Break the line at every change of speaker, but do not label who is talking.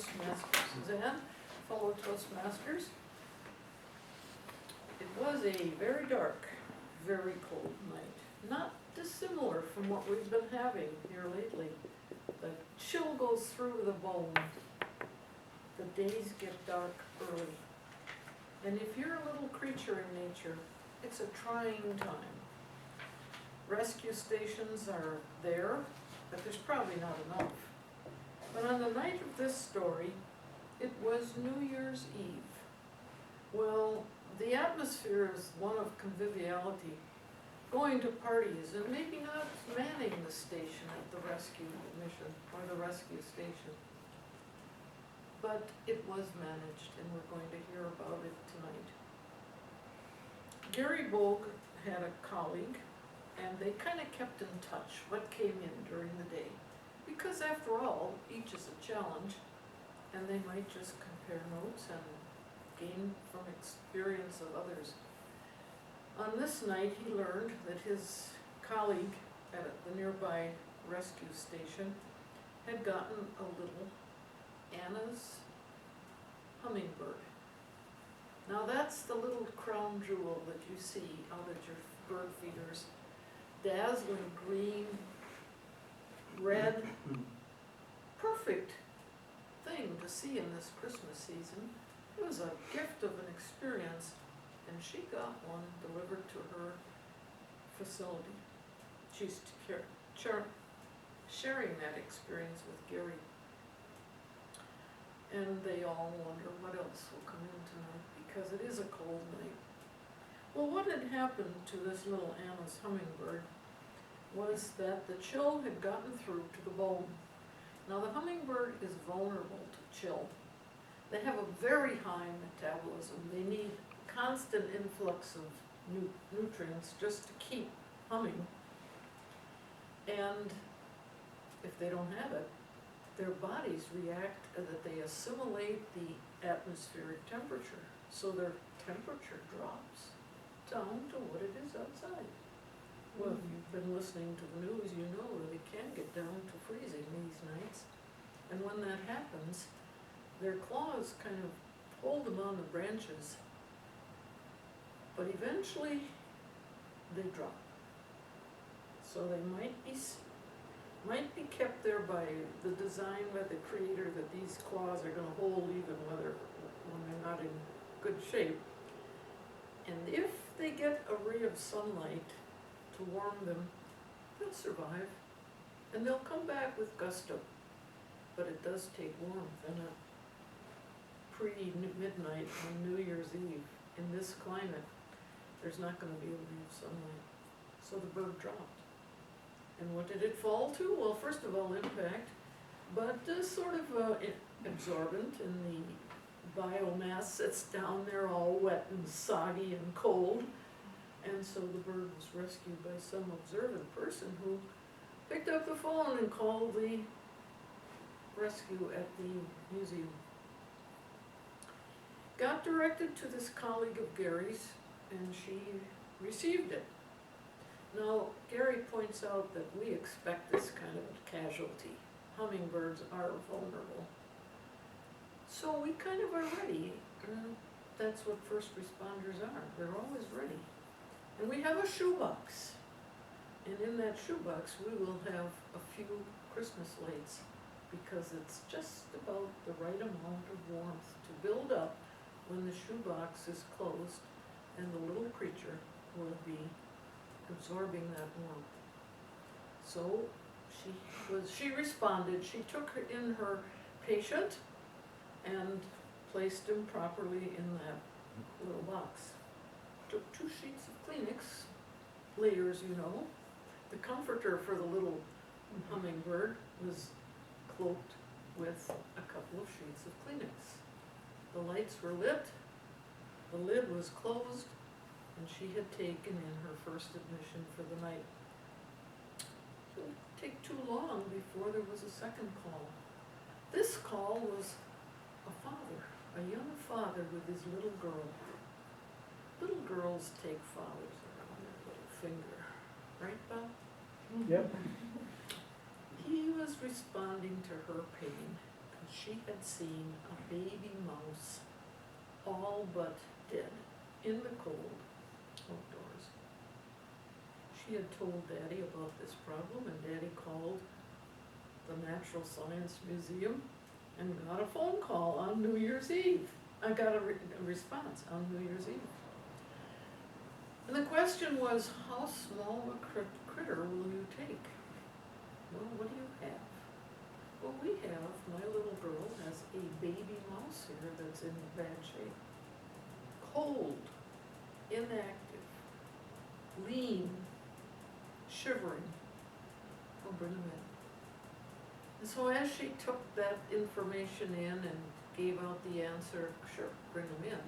Toastmasters and fellow Toastmasters. It was a very dark, very cold night, not dissimilar from what we've been having here lately. The chill goes through the bone. The days get dark early. And if you're a little creature in nature, it's a trying time. Rescue stations are there, but there's probably not enough. But on the night of this story, it was New Year's Eve. Well, the atmosphere is one of conviviality, going to parties and maybe not manning the station at the rescue mission or the rescue station. But it was managed, and we're going to hear about it tonight. Gary Bogue had a colleague, and they kind of kept in touch what came in during the day. Because after all, each is a challenge, and they might just compare notes and gain from experience of others. On this night, he learned that his colleague at the nearby rescue station had gotten a little Anna's hummingbird. Now that's the little crown jewel that you see out at your bird feeders. Dazzling green, red, perfect thing to see in this Christmas season. It was a gift of an experience, and she got one delivered to her facility. She's sharing that experience with Gary. And they all wonder what else will come in tonight, because it is a cold night. Well, what had happened to this little Anna's hummingbird was that the chill had gotten through to the bone. Now the hummingbird is vulnerable to chill. They have a very high metabolism. They need constant influx of nutrients just to keep humming. And if they don't have it, their bodies react that they assimilate the atmospheric temperature. So their temperature drops down to what it is outside. Well, if you've been listening to the news, you know that it can get down to freezing these nights. And when that happens, their claws kind of hold them on the branches, but eventually they drop. So they might be kept there by the design by the creator that these claws are going to hold even when they're not in good shape. And if they get a ray of sunlight to warm them, they'll survive. And they'll come back with gusto. But it does take warmth, and at pre-midnight on New Year's Eve, in this climate, there's not going to be a ray of sunlight. So the bird dropped. And what did it fall to? Well, first of all, impact, but sort of absorbent in the biomass that's down there all wet and soggy and cold. And so the bird was rescued by some observant person who picked up the phone and called the rescue at the museum. Got directed to this colleague of Gary's, and she received it. Now, Gary points out that we expect this kind of casualty. Hummingbirds are vulnerable. So we kind of are ready. That's what first responders are. They're always ready. And we have a shoebox. And in that shoebox, we will have a few Christmas lights, because it's just about the right amount of warmth to build up when the shoebox is closed and the little creature will be absorbing that warmth. So she responded. She took in her patient and placed him properly in that little box. Took 2 sheets of Kleenex, layers, you know. The comforter for the little hummingbird was cloaked with a couple of sheets of Kleenex. The lights were lit, the lid was closed, and she had taken in her first admission for the night. It didn't take too long before there was a second call. This call was a father, a young father with his little girl. Little girls take fathers around their little finger, right, Bob?
Yep.
He was responding to her pain, and she had seen a baby mouse all but dead in the cold outdoors. She had told Daddy about this problem, and Daddy called the Natural Science Museum and got a phone call on New Year's Eve. I got a response on New Year's Eve. And the question was, how small a critter will you take? Well, what do you have? Well, we have, my little girl has a baby mouse here that's in bad shape. Cold, inactive, lean, shivering. We'll bring him in. And so as she took that information in and gave out the answer, sure, bring him in,